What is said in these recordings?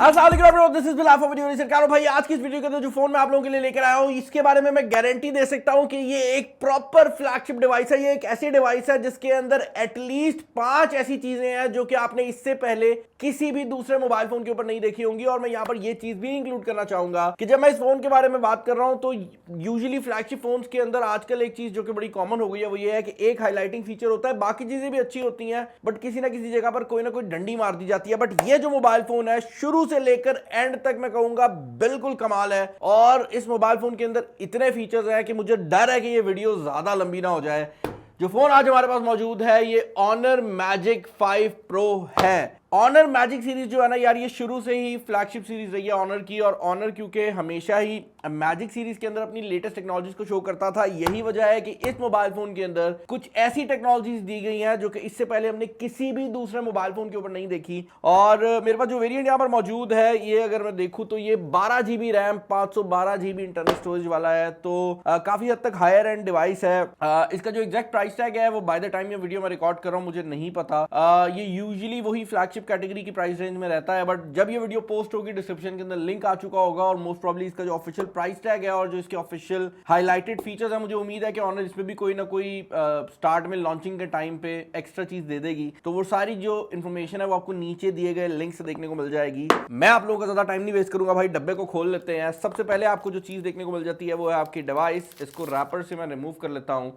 This is बिलाफ video सरकार भाई। आज की इस वीडियो के अंदर जो फोन मैं आप लोगों के लिए लेकर आया हूं, इसके बारे में मैं गारंटी दे सकता हूं कि ये एक प्रॉपर फ्लैगशिप डिवाइस है। ये एक ऐसी डिवाइस है जिसके अंदर एटलीस्ट 5 ऐसी चीजें हैं जो कि आपने इससे पहले किसी भी दूसरे मोबाइल फोन के ऊपर नहीं देखी होंगी। और मैं यहां पर ये चीज भी इंक्लूड करना चाहूंगा कि जब मैं इस फोन के बारे में बात कर रहा हूं तो यूजुअली फ्लैगशिप फोन्स के अंदर आजकल एक चीज जो कि बड़ी कॉमन हो गई है वो ये है कि एक हाईलाइटिंग फीचर होता है, बाकी चीजें भी अच्छी होती हैं बट किसी ना किसी जगह पर कोई ना कोई डंडी मार दी जाती है। बट ये जो मोबाइल फोन है शुरू से लेकर एंड तक मैं कहूंगा बिल्कुल कमाल है। और इस मोबाइल फोन के अंदर इतने फीचर्स हैं कि मुझे डर है कि ये वीडियो ज्यादा लंबी ना हो जाए। जो फोन आज हमारे पास मौजूद है ये Honor Magic 5 Pro है। Honor Magic सीरीज जो है ना यार, ये शुरू से ही फ्लैगशिप सीरीज रही है Honor की। और Honor क्योंकि हमेशा ही मैजिक सीरीज के अंदर अपनी लेटेस्ट टेक्नोलॉजीज को शो करता था, यही वजह है कि इस मोबाइल फोन के अंदर कुछ ऐसी टेक्नोलॉजीज दी गई हैं जो कि इससे पहले हमने किसी भी दूसरे मोबाइल फोन के ऊपर नहीं देखी। और मेरे पास जो वेरिएंट यहाँ पर मौजूद है ये अगर मैं देखूं तो ये 12 GB RAM 512 GB internal storage वाला है। तो काफी हद तक हायर एंड डिवाइस है। इसका जो एग्जैक्ट प्राइस टैग है वो बाय द टाइम ये वीडियो मैं रिकॉर्ड कर रहा हूँ मुझे नहीं पता। ये यूजुअली वही फ्लैगशिप कैटेगरी की प्राइस रेंज में रहता है, बट जब ये वीडियो पोस्ट होगी डिस्क्रिप्शन के अंदर लिंक आ चुका होगा और मोस्ट प्रॉब्ली इसका जो ऑफिशियल प्राइस टैग है और जो इसके ऑफिशियल हाईलाइटेड फीचर्स है, मुझे उम्मीद है कि Honor इसमें भी कोई ना कोई स्टार्ट में लॉन्चिंग के टाइम पे एक्स्ट्रा चीज दे देगी। तो वो सारी जो इन्फॉर्मेशन है वो आपको नीचे दिए गए लिंक से देखने को मिल जाएगी। मैं आप लोगों का ज्यादा टाइम नहीं वेस्ट करूंगा भाई, डब्बे को खोल लेते हैं। सबसे पहले आपको जो चीज देखने को मिल जाती है वो है आपकी डिवाइस। इसको रैपर से मैं रिमूव कर लेता हूं।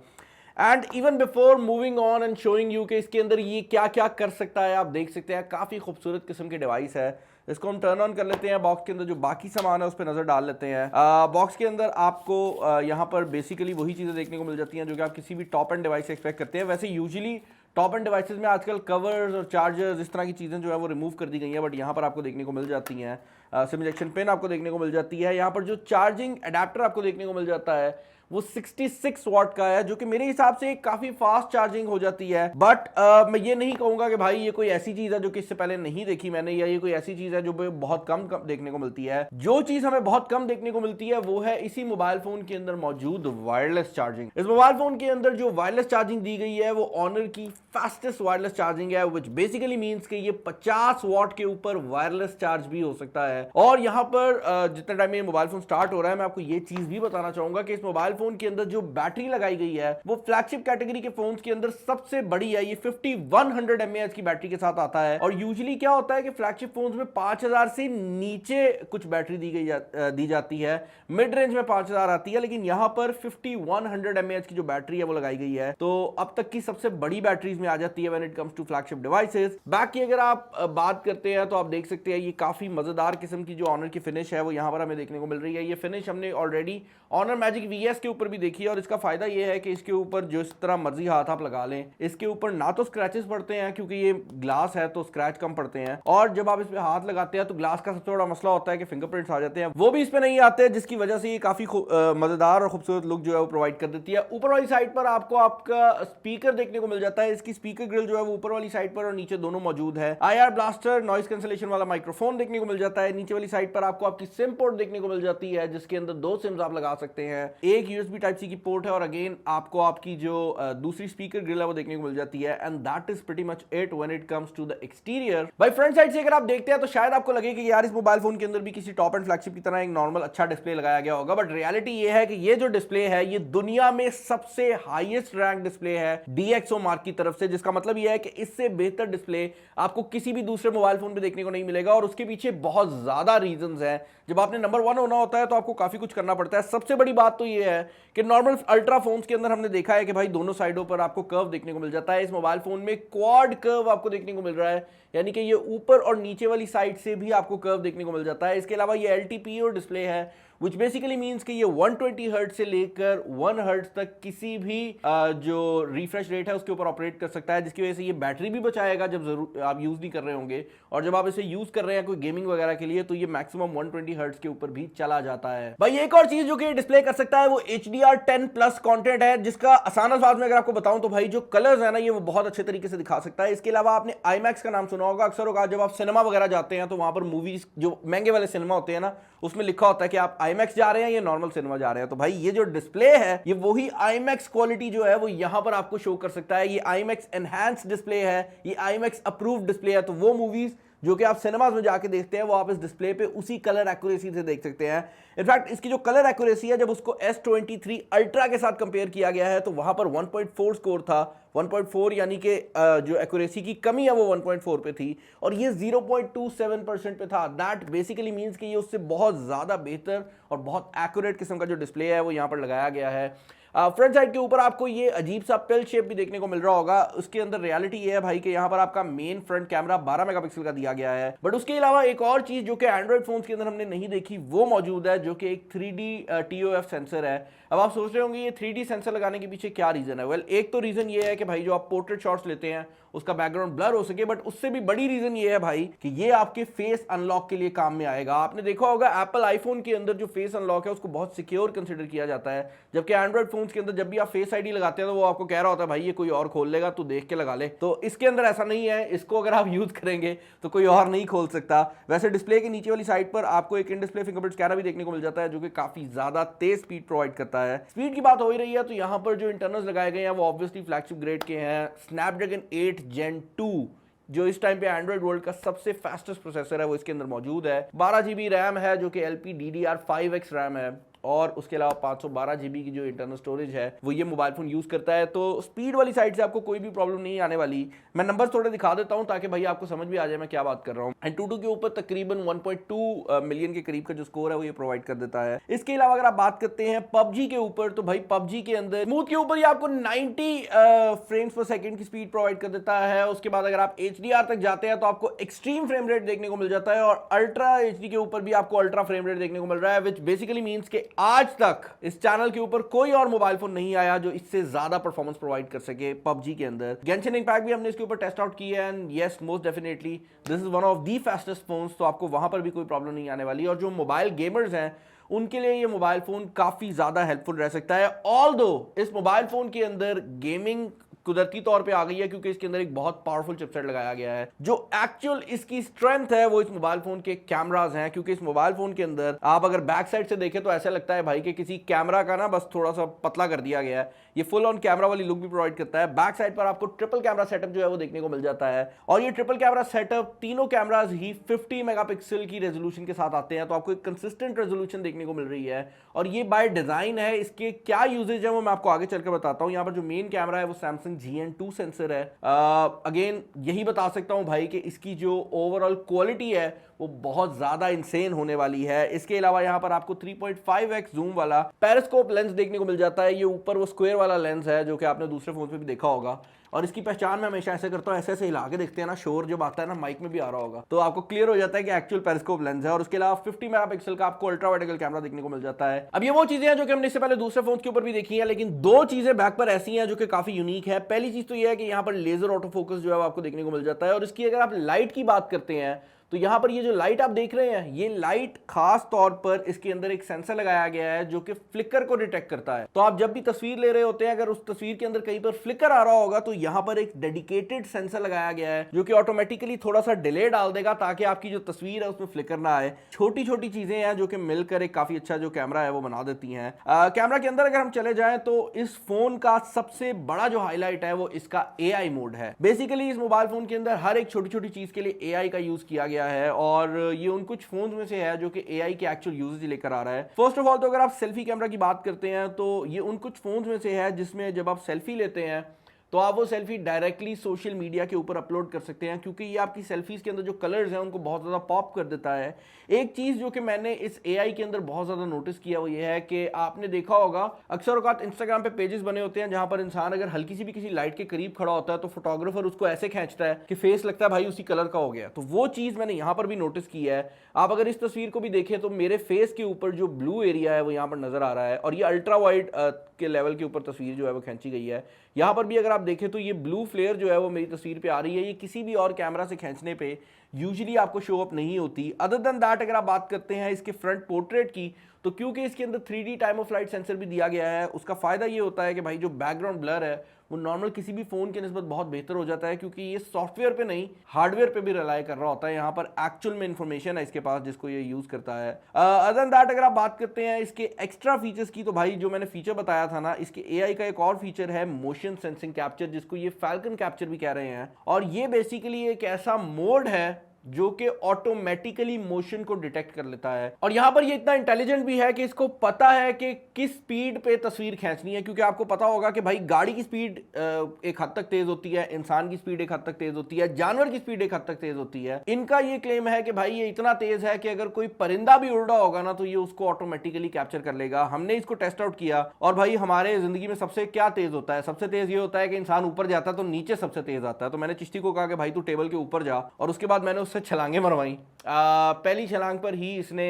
And even before moving on and showing you कि इसके अंदर ये क्या क्या कर सकता है, आप देख सकते हैं काफी खूबसूरत किस्म की डिवाइस है। इसको हम टर्न ऑन कर लेते हैं। बॉक्स के अंदर जो बाकी सामान है उस पर नजर डाल लेते हैं। बॉक्स के अंदर आपको यहाँ पर बेसिकली वही चीजें देखने को मिल जाती हैं जो कि आप किसी भी टॉप एंड डिवाइस से एक्सपेक्ट करते हैं। वैसे यूजुअली टॉप एंड डिवाइसेस में आजकल कवर्स और चार्जर्स इस तरह की चीज़ें जो है वो रिमूव कर दी गई हैं, बट यहाँ पर आपको देखने को मिल जाती हैं। सिम इंजेक्शन पिन आपको देखने को मिल जाती है। यहाँ पर जो चार्जिंग अडेप्टर आपको देखने को मिल जाता है वो 66 वॉट का है, जो कि मेरे हिसाब से काफी फास्ट चार्जिंग हो जाती है। बट मैं ये नहीं कहूंगा कि भाई ये कोई ऐसी चीज है जो कि इससे पहले नहीं देखी मैंने, या ये कोई ऐसी चीज है जो बहुत कम देखने को मिलती है। जो चीज हमें बहुत कम देखने को मिलती है वो है इसी मोबाइल फोन के अंदर मौजूद वायरलेस चार्जिंग। इस मोबाइल फोन के अंदर जो वायरलेस चार्जिंग दी गई है वो Honor की फास्टेस्ट वायरलेस चार्जिंग है, विच बेसिकली मीन्स कि ये 50 वॉट के ऊपर वायरलेस चार्ज भी हो सकता है। और यहाँ पर जितने टाइम में ये मोबाइल फोन स्टार्ट हो रहा है मैं आपको ये चीज भी बताना चाहूंगा कि इस मोबाइल फोन के अंदर जो बैटरी लगाई गई है वो फ्लैगशिप कैटेगरी के फोन्स के अंदर सबसे बड़ी है। ये 5100 mAh की बैटरी के साथ आता है। और यूजुअली क्या होता है कि फ्लैगशिप फोन्स में 5000 से नीचे कुछ बैटरी दी जाती है, मिड रेंज में 5000 आती है, लेकिन यहां पर 5100 mAh की जो बैटरी है वो लगाई गई है। तो अब तक की सबसे बड़ी बैटरीज में आ जाती है when it comes to flagship devices. बाकी अगर आप बात करते हैं तो आप देख सकते हैं ये काफी मजेदार किस्म की जो Honor की फिनिश है वो यहां पर हमें देखने को मिल रही है। ये फिनिश हमने ऑलरेडी Honor Magic VS के ऊपर भी देखी है। और इसका फायदा ये है कि इसके ऊपर जिस तरह मर्जी हाथ आप लगा लें, इसके ऊपर ना तो स्क्रैचेस पड़ते हैं क्योंकि ये ग्लास है तो स्क्रैच कम पड़ते हैं, और जब आप इस पे हाथ लगाते हैं तो ग्लास का सबसे बड़ा मसला होता है कि फिंगरप्रिंट्स आ जाते हैं, वो भी इस पे नहीं आते, जिसकी वजह से ये काफी मजेदार और खूबसूरत लुक जो है वो प्रोवाइड कर देती है। ऊपर वाली साइड पर आपको आपका स्पीकर देखने को मिल जाता है। इसकी स्पीकर ग्रिल जो है वो ऊपर वाली साइड पर और नीचे दोनों मौजूद है। IR ब्लास्टर नॉइस कैंसलेशन वाला माइक्रोफोन देखने को मिल जाता है। नीचे वाली साइड पर आपको आपकी सिम पोर्ट देखने को मिल जाती है जिसके अंदर 2 सिम्स आप लगा सकते हैं। एक USB Type-C की पोर्ट है और अगेन आपको आपकी जो दूसरी स्पीकर ग्रिल है वो देखने को मिल जाती है। And that is pretty much it when it comes to the exterior. भाई फ्रंट साइड से अगर आप देखते हैं तो शायद आपको लगे कि यार इस मोबाइल फोन के अंदर भी किसी टॉप एंड फ्लैगशिप की तरह एक नॉर्मल अच्छा डिस्प्ले लगाया गया होगा, बट रियलिटी ये है कि ये जो डिस्प्ले है ये दुनिया में सबसे हाईएस्ट रैंक डिस्प्ले है DxO मार्क की तरफ से, जिसका मतलब ये है कि इससे बेहतर डिस्प्ले आपको किसी भी दूसरे मोबाइल फोन पे देखने को नहीं मिलेगा। और उसके पीछे बहुत ज्यादा रीजंस हैं। जब आपने नंबर 1 होना होता है तो आपको काफी कुछ करना पड़ता है। सबसे बड़ी बात तो ये है कि नॉर्मल अल्ट्रा फोन्स के अंदर हमने देखा है कि भाई दोनों साइडों पर आपको कर्व देखने को मिल जाता है। इस मोबाइल फोन में क्वाड कर्व आपको देखने को मिल रहा है, यानी कि ये ऊपर और नीचे वाली साइड से भी आपको कर्व देखने को मिल जाता है। इसके अलावा ये LTPO डिस्प्ले है, which basically means कि ये 120 हर्ट्ज से लेकर 1 हर्ट्ज तक किसी भी जो रिफ्रेश रेट है उसके ऊपर ऑपरेट कर सकता है, जिसकी वजह से ये बैटरी भी बचाएगा जब जरूर आप यूज नहीं कर रहे होंगे। और जब आप इसे यूज कर रहे हैं कोई गेमिंग वगैरह के लिए तो ये मैक्सिमम 120 हर्ट्ज के ऊपर भी चला जाता है। भाई एक और चीज जो कि डिस्प्ले कर सकता है वो HDR10+ कंटेंट है, जिसका आसान अल्फाज में अगर आपको बताऊं तो भाई जो कलर्स है ना ये वो बहुत अच्छे तरीके से दिखा सकता है। इसके अलावा आपने IMAX का नाम सुना होगा, अक्सर होगा जब आप सिनेमा वगैरह जाते हैं तो वहां पर मूवीज जो महंगे वाले सिनेमा होते हैं ना उसमें लिखा होता है कि आप IMAX जा रहे हैं या नॉर्मल सिनेमा जा रहे हैं। तो भाई ये जो डिस्प्ले है ये वही IMAX क्वालिटी जो है वो यहां पर आपको शो कर सकता है। ये IMAX एनहांस डिस्प्ले है, ये IMAX अप्रूव्ड डिस्प्ले है। तो वो मूवीज जो कि आप सिनेमाज में जाके देखते हैं वो आप इस डिस्प्ले पे उसी कलर एक्यूरेसी से देख सकते हैं। इनफैक्ट इसकी जो कलर एक्यूरेसी है, जब उसको S23 अल्ट्रा के साथ कंपेयर किया गया है तो वहां पर 1.4 स्कोर था। 1.4 यानी कि जो एक्यूरेसी की कमी है वो 1.4 पे थी और ये 0.27% पे था। दैट बेसिकली मींस कि ये उससे बहुत ज़्यादा बेहतर और बहुत एक्यूरेट किस्म का जो डिस्प्ले है वो यहाँ पर लगाया गया है। फ्रंट साइड के ऊपर आपको ये अजीब सा पिल शेप भी देखने को मिल रहा होगा। उसके अंदर रियलिटी ये है भाई कि यहाँ पर आपका मेन फ्रंट कैमरा 12 मेगापिक्सल का दिया गया है, बट उसके अलावा एक और चीज जो कि एंड्रॉइड फोन्स के अंदर हमने नहीं देखी वो मौजूद है, जो कि एक 3D TOF सेंसर है। अब आप सोच रहे होंगे ये 3D सेंसर लगाने के पीछे क्या रीजन है। वेल, एक तो रीजन ये है कि भाई जो आप पोर्ट्रेट शॉट्स लेते हैं उसका बैकग्राउंड ब्लर हो सके, बट उससे भी बड़ी रीजन ये है भाई कि ये आपके फेस अनलॉक के लिए काम में आएगा। आपने देखा होगा एप्पल आईफोन के अंदर जो फेस अनलॉक है उसको बहुत सिक्योर कंसिडर किया जाता है, जबकि एंड्रॉइड फोन्स के अंदर जब भी आप फेस आईडी लगाते हैं तो वो आपको कह रहा होता है भाई ये कोई और खोल लेगा, तू देख के लगा ले। तो इसके अंदर ऐसा नहीं है, इसको अगर आप यूज करेंगे तो कोई और नहीं खोल सकता। वैसे डिस्प्ले के नीचे वाली साइड पर आपको एक इन डिस्प्ले फिंगरप्रिंट स्कैनर भी देखने को मिल जाता है, जो कि काफी ज्यादा तेज स्पीड प्रोवाइड करता है। स्पीड की बात हो ही रही है तो यहाँ पर जो इंटरनल्स लगाए गए हैं वो ऑब्वियसली फ्लैगशिप ग्रेड के हैं। स्नैपड्रैगन 8 Gen 2 जो इस टाइम पे एंड्रॉइड वर्ल्ड का सबसे फास्टेस्ट प्रोसेसर है वो इसके अंदर मौजूद है। 12 GB रैम है जो कि LPDDR5X रैम है, और उसके अलावा 512 GB की जो इंटरनल स्टोरेज है वो ये मोबाइल फोन यूज करता है। तो स्पीड वाली साइड से आपको कोई भी प्रॉब्लम नहीं आने वाली। मैं नंबर्स थोड़े दिखा देता हूं ताकि भाई आपको समझ भी आ जाए मैं क्या बात कर रहा हूं। Antutu के ऊपर तकरीबन 1.2 मिलियन के करीब का जो स्कोर है वो ये प्रोवाइड कर देता है। इसके अलावा अगर आप बात करते हैं PUBG के ऊपर, तो भाई PUBG के अंदर स्मूथ के ऊपर ये आपको 90 फ्रेम्स पर सेकंड की स्पीड प्रोवाइड कर देता है। उसके बाद अगर आप HDR तक जाते हैं तो आपको एक्सट्रीम फ्रेम रेट देखने को मिल जाता है, और अल्ट्रा HD के ऊपर भी आपको अल्ट्रा फ्रेम रेट देखने को मिल रहा है, विच बेसिकली मीन्स के आज तक इस चैनल के ऊपर कोई और मोबाइल फोन नहीं आया जो इससे ज्यादा परफॉर्मेंस प्रोवाइड कर सके PUBG के अंदर। गेंशिन इम्पैक्ट भी हमने इसके ऊपर टेस्ट आउट किया है, and yes most definitely this is one of the fastest phones, तो आपको वहां पर भी कोई प्रॉब्लम नहीं आने वाली। और जो मोबाइल गेमर्स हैं उनके लिए ये मोबाइल फोन काफी ज्यादा हेल्पफुल रह सकता है। ऑल्दो इस मोबाइल फोन के अंदर गेमिंग कुदरती तौर पे आ गई है क्योंकि इसके अंदर एक बहुत पावरफुल चिपसेट लगाया गया है। जो एक्चुअल इसकी स्ट्रेंथ है वो इस मोबाइल फोन के कैमरास हैं, क्योंकि इस मोबाइल फोन के अंदर आप अगर बैक साइड से देखें तो ऐसा लगता है भाई कि किसी कैमरा का ना बस थोड़ा सा पतला कर दिया गया है। ये फुल ऑन कैमरा वाली लुक भी प्रोवाइड करता है। बैक साइड पर आपको ट्रिपल कैमरा सेटअप जो है वो देखने को मिल जाता है, और ये ट्रिपल कैमरा सेटअप तीनों कैमरास ही 50 मेगापिक्सल की रेजोल्यूशन के साथ आते हैं, तो आपको एक कंसिस्टेंट रेजोल्यूशन देखने को मिल रही है। और ये बाय डिजाइन है। इसके क्या यूजेज है वो मैं आपको आगे चलकर बताता हूं। यहाँ पर जो मेन कैमरा है वो सैमसंग GN2 सेंसर है। अगेन यही बता सकता हूं भाई कि इसकी जो ओवरऑल क्वालिटी है वो बहुत ज्यादा इंसेन होने वाली है। इसके अलावा यहाँ पर आपको 3.5x जूम वाला पेरिस्कोप लेंस देखने को मिल जाता है। ये ऊपर वो स्क्वायर वाला लेंस है जो कि आपने दूसरे फोन पे भी देखा होगा, और इसकी पहचान मैं हमेशा ऐसे करता हूँ, ऐसे ऐसे हिला के देखते हैं ना, शोर जब आता है ना माइक में भी आ रहा होगा तो आपको क्लियर हो जाता है कि एक्चुअल पेरिस्कोप लेंस है। और उसके अलावा 50 मेगापिक्सल का आपको अल्ट्रा वाइड एंगल कैमरा देखने को मिल जाता है। अब ये वो चीजें हैं जो कि हमने इससे पहले दूसरे फोन के ऊपर भी देखी है, लेकिन दो चीजें बैक पर ऐसी हैं जो कि काफी यूनिक है। पहली चीज तो ये है कि यहाँ पर लेजर ऑटो फोकस जो है आपको देखने को मिल जाता है, और इसकी अगर आप लाइट की बात करते हैं तो यहां पर ये जो लाइट आप देख रहे हैं ये लाइट खास तौर पर इसके अंदर एक सेंसर लगाया गया है जो कि फ्लिकर को डिटेक्ट करता है। तो आप जब भी तस्वीर ले रहे होते हैं, अगर उस तस्वीर के अंदर कहीं पर फ्लिकर आ रहा होगा तो यहां पर एक डेडिकेटेड सेंसर लगाया गया है जो कि ऑटोमेटिकली थोड़ा सा डिले डाल देगा ताकि आपकी जो तस्वीर है उसमें फ्लिकर ना आए। छोटी छोटी चीजें हैं जो कि मिलकर एक काफी अच्छा जो कैमरा है वो बना देती हैं। कैमरा के अंदर अगर हम चले जाएं तो इस फोन का सबसे बड़ा जो हाईलाइट है वो इसका AI मोड है। बेसिकली इस मोबाइल फोन के अंदर हर एक छोटी छोटी चीज के लिए AI का यूज किया गया है, और ये उन कुछ फोन में से है जो कि AI के एक्चुअल यूजेज लेकर आ रहा है। फर्स्ट ऑफ ऑल तो अगर आप सेल्फी कैमरा की बात करते हैं तो ये उन कुछ फोन में से है जिसमें जब आप सेल्फी लेते हैं तो आप वो सेल्फी डायरेक्टली सोशल मीडिया के ऊपर अपलोड कर सकते हैं, क्योंकि ये आपकी सेल्फीज के अंदर जो कलर्स हैं उनको बहुत ज़्यादा पॉप कर देता है। एक चीज़ जो कि मैंने इस AI के अंदर बहुत ज़्यादा नोटिस किया वो ये है कि आपने देखा होगा अक्सर औकात इंस्टाग्राम पे पेजेस बने होते हैं जहां पर इंसान अगर हल्की सी भी किसी लाइट के करीब खड़ा होता है तो फोटोग्राफर उसको ऐसे खींचता है कि फेस लगता है भाई उसी कलर का हो गया। तो वो चीज़ मैंने यहाँ पर भी नोटिस की है। आप अगर इस तस्वीर को भी देखें तो मेरे फेस के ऊपर जो ब्लू एरिया है वो यहाँ पर नजर आ रहा है, और ये अल्ट्रा वाइड के लेवल के ऊपर तस्वीर जो है वो खींची गई है। यहाँ पर भी अगर आप देखें तो ये ब्लू फ्लेयर जो है वो मेरी तस्वीर पे आ रही है। ये किसी भी और कैमरा से खींचने पे यूजुअली आपको शो अप नहीं होती। अदर देन दैट अगर आप बात करते हैं इसके फ्रंट पोर्ट्रेट की, तो क्योंकि इसके अंदर 3D time of flight sensor भी दिया गया है, उसका फायदा ये होता है कि भाई जो बैकग्राउंड ब्लर है वो नॉर्मल किसी भी फोन के निस्बत बहुत बेहतर हो जाता है, क्योंकि ये सॉफ्टवेयर पे नहीं हार्डवेयर पे भी रिलाई कर रहा होता है। यहाँ पर एक्चुअल में इंफॉर्मेशन है इसके पास जिसको ये यूज करता है। अदर देन दैट अगर आप बात करते हैं इसके एक्स्ट्रा फीचर्स की, तो भाई जो मैंने फीचर बताया था ना, इसके AI का एक और फीचर है मोशन सेंसिंग कैप्चर, जिसको ये फैल्कन कैप्चर भी कह रहे हैं। और ये बेसिकली एक ऐसा मोड है जो कि ऑटोमेटिकली मोशन को डिटेक्ट कर लेता है। और यहां पर ये इतना इंटेलिजेंट भी है कि इसको पता है कि किस स्पीड पे तस्वीर खींचनी है, क्योंकि आपको पता होगा कि भाई गाड़ी की स्पीड एक हद तक तेज होती है, इंसान की स्पीड एक हद तक तेज होती है, जानवर की स्पीड एक हद तक तेज होती है। इनका ये क्लेम है कि भाई ये इतना तेज है कि अगर कोई परिंदा भी उड़ रहा होगा ना तो ये उसको ऑटोमेटिकली कैप्चर कर लेगा। हमने इसको टेस्ट आउट किया और भाई हमारे जिंदगी में सबसे क्या तेज होता है, सबसे तेज ये होता है कि इंसान ऊपर जाता है तो नीचे सबसे तेज आता है। तो मैंने चिश्ती को कहा कि भाई तू टेबल के ऊपर जा, और उसके बाद मैंने उससे छलांगे मरवाई। पहली छलांग पर ही इसने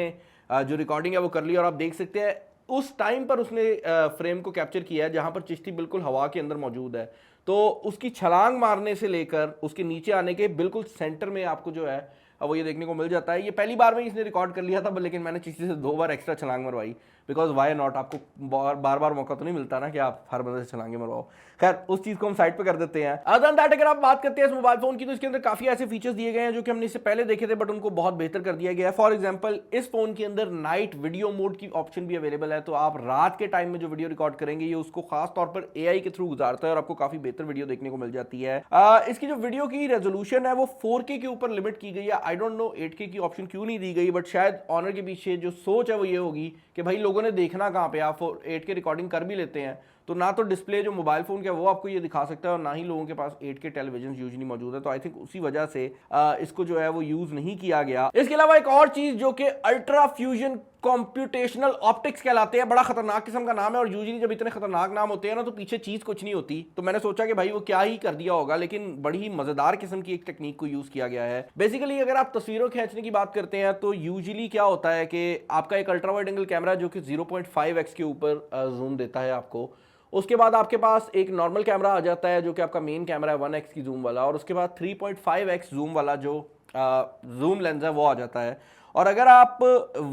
जो रिकॉर्डिंग है वो कर ली, और आप देख सकते हैं उस टाइम पर उसने फ्रेम को कैप्चर किया है जहां पर चिश्ती बिल्कुल हवा के अंदर मौजूद है। तो उसकी छलांग मारने से लेकर उसके नीचे आने के बिल्कुल सेंटर में आपको जो है वो ये देखने को मिल जाता है। ये पहली बार में इसने रिकॉर्ड कर लिया था, लेकिन मैंने चिश्ती से 2 बार एक्स्ट्रा छलांग मरवाई, बिकॉज वाई नॉट। आपको बार बार मौका तो नहीं मिलता ना कि आप हर बंदे से छलांगे मरवाओ। खैर उस चीज को हम साइड पे कर देते हैं। अदर दैट अगर आप बात करते हैं इस मोबाइल फोन की, तो इसके अंदर काफी ऐसे फीचर्स दिए गए हैं जो कि हमने इससे पहले देखे थे, बट उनको बहुत बेहतर कर दिया गया है। फॉर एग्जांपल इस फोन के अंदर नाइट वीडियो मोड की ऑप्शन भी अवेलेबल है, तो आप रात के टाइम में जो वीडियो रिकॉर्ड करेंगे ये उसको खास तौर पर एआई के थ्रू गुजारता है और आपको काफी बेहतर वीडियो देखने को मिल जाती है। इसकी जो वीडियो की रेजोल्यूशन है वो 4K के ऊपर लिमिट की गई है। आई डोंट नो 8K की ऑप्शन क्यों नहीं दी गई, बट शायद ऑनर के पीछे जो सोच है वो ये होगी कि भाई लोगों ने देखना कहां पे, आप 8K रिकॉर्डिंग कर भी लेते हैं तो ना तो डिस्प्ले जो मोबाइल फोन का वो आपको ये दिखा सकता है और ना ही लोगों के पास 8K टेलीविजन यूजुअली मौजूद है। तो आई थिंक उसी वजह से इसको जो है वो यूज नहीं किया गया। इसके अलावा एक और चीज जो कि अल्ट्रा फ्यूजन कॉम्प्यूटेशनल ऑप्टिक्स कहलाते हैं, बड़ा खतरनाक किस्म का नाम है, और यूजुअली जब इतने खतरनाक नाम होते हैं ना तो पीछे चीज कुछ नहीं होती। तो मैंने सोचा कि भाई वो क्या ही कर दिया होगा, लेकिन बड़ी ही मजेदार किस्म की एक टेक्निक को यूज किया गया है। बेसिकली अगर आप तस्वीरों खींचने की बात करते हैं तो यूजुअली क्या होता है कि आपका एक अल्ट्रा वाइड एंगल कैमरा जो कि 0.5x के ऊपर जूम देता है आपको, उसके बाद आपके पास एक नॉर्मल कैमरा आ जाता है जो कि आपका मेन कैमरा है 1x की जूम वाला, और उसके बाद 3.5x जूम वाला जो जूम लेंस है वो आ जाता है। और अगर आप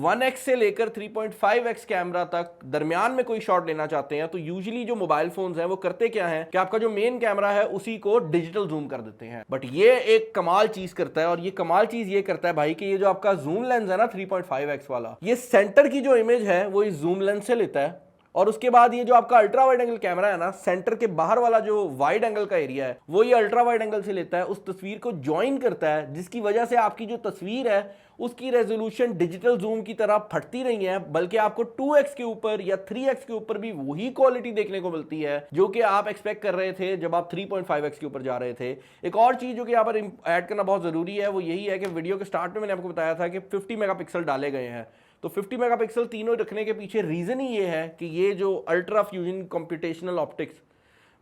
1x से लेकर 3.5x कैमरा तक दरमियान में कोई शॉट लेना चाहते हैं तो यूजुअली जो मोबाइल फोन्स हैं वो करते क्या हैं कि आपका जो मेन कैमरा है उसी को डिजिटल जूम कर देते हैं। बट ये एक कमाल चीज करता है, और ये कमाल चीज ये करता है भाई कि ये जो आपका जूम लेंस है ना 3.5x वाला, ये सेंटर की जो इमेज है वो इस जूम लेंस से लेता है, और उसके बाद ये जो आपका अल्ट्रा वाइड एंगल कैमरा है ना, सेंटर के बाहर वाला जो वाइड एंगल का एरिया है वो ये अल्ट्रा वाइड एंगल से लेता है, उस तस्वीर को ज्वाइन करता है, जिसकी वजह से आपकी जो तस्वीर है उसकी रेजोल्यूशन डिजिटल जूम की तरह फटती नहीं है, बल्कि आपको 2x के ऊपर या 3x के ऊपर भी वही क्वालिटी देखने को मिलती है जो कि आप एक्सपेक्ट कर रहे थे जब आप 3.5x के ऊपर जा रहे थे। एक और चीज जो कि यहाँ पर ऐड करना बहुत जरूरी है वो यही है कि वीडियो के स्टार्ट में मैंने आपको बताया था कि 50 मेगापिक्सल डाले गए हैं। तो 50 मेगापिक्सल तीनों रखने के पीछे रीजन ही ये है कि ये जो अल्ट्रा फ्यूजन कंप्यूटेशनल ऑप्टिक्स,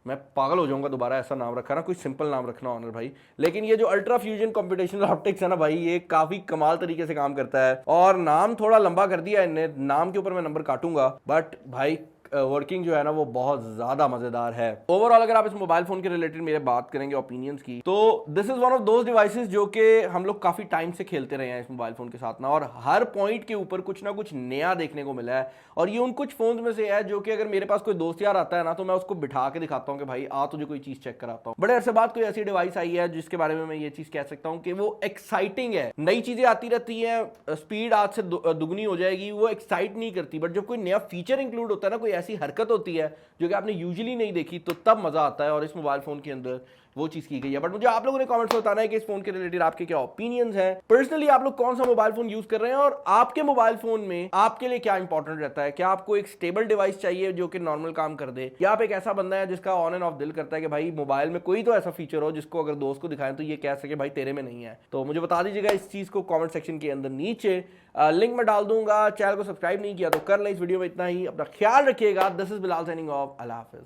मैं पागल हो जाऊंगा दोबारा ऐसा नाम रखा ना, कोई सिंपल नाम रखना ऑनर भाई, लेकिन ये जो अल्ट्रा फ्यूजन कंप्यूटेशनल ऑप्टिक्स है ना भाई, ये काफी कमाल तरीके से काम करता है। और नाम थोड़ा लंबा कर दिया इन्हें, नाम के ऊपर मैं नंबर काटूंगा, बट भाई वर्किंग जो है ना वो बहुत ज्यादा मजेदार है। ओवरऑल अगर आप इस मोबाइल फोन के रिलेटेड मेरे बात करेंगे ओपिनियंस की, तो this is one of those devices जो कि हम लोग काफी टाइम से खेलते रहे हैं इस मोबाइल फोन के साथ ना, और हर पॉइंट के ऊपर कुछ ना कुछ नया देखने को मिला है। और ये उन कुछ फोन में से है जो कि अगर मेरे पास कोई दोस्त यार आता है ना तो मैं उसको बिठा के दिखाता हूँ कि भाई आ तुझे कोई चीज चेक कराता हूँ। बड़े अरसे बाद कोई ऐसी डिवाइस आई है जिसके बारे में मैं ये चीज कह सकता हूँ कि वो एक्साइटिंग है। नई चीजें आती रहती है, स्पीड आज से दुगनी हो जाएगी, वो एक्साइट नहीं करती, बट जब कोई नया फीचर इंक्लूड होता है ना, कोई ऐसी हरकत होती है जो कि आपने यूजुअली नहीं देखी, तो तब मजा आता है। और इस मोबाइल फोन के अंदर वो चीज की गई है। बट मुझे आप लोगों ने कमेंट्स में बताना है कि इस फोन के रिलेटेड आपके क्या ओपिनियंस हैं। पर्सनली आप लोग कौन सा मोबाइल फोन यूज कर रहे हैं और आपके मोबाइल फोन में आपके लिए क्या इंपॉर्टेंट रहता है? क्या आपको एक स्टेबल डिवाइस चाहिए जो कि नॉर्मल काम कर दे, या आप एक ऐसा बंदा है जिसका ऑन एंड ऑफ दिल करता है कि भाई मोबाइल में कोई तो ऐसा फीचर हो जिसको अगर दोस्त को दिखाएं तो ये कह सके भाई तेरे में नहीं है? तो मुझे बता दीजिएगा इस चीज को कॉमेंट सेक्शन के अंदर नीचे। लिंक मैं डाल दूंगा। चैनल को सब्सक्राइब नहीं किया तो कर लें। इस वीडियो में इतना ही। अपना ख्याल रखिएगा। This is Bilal signing off. Allah Hafiz.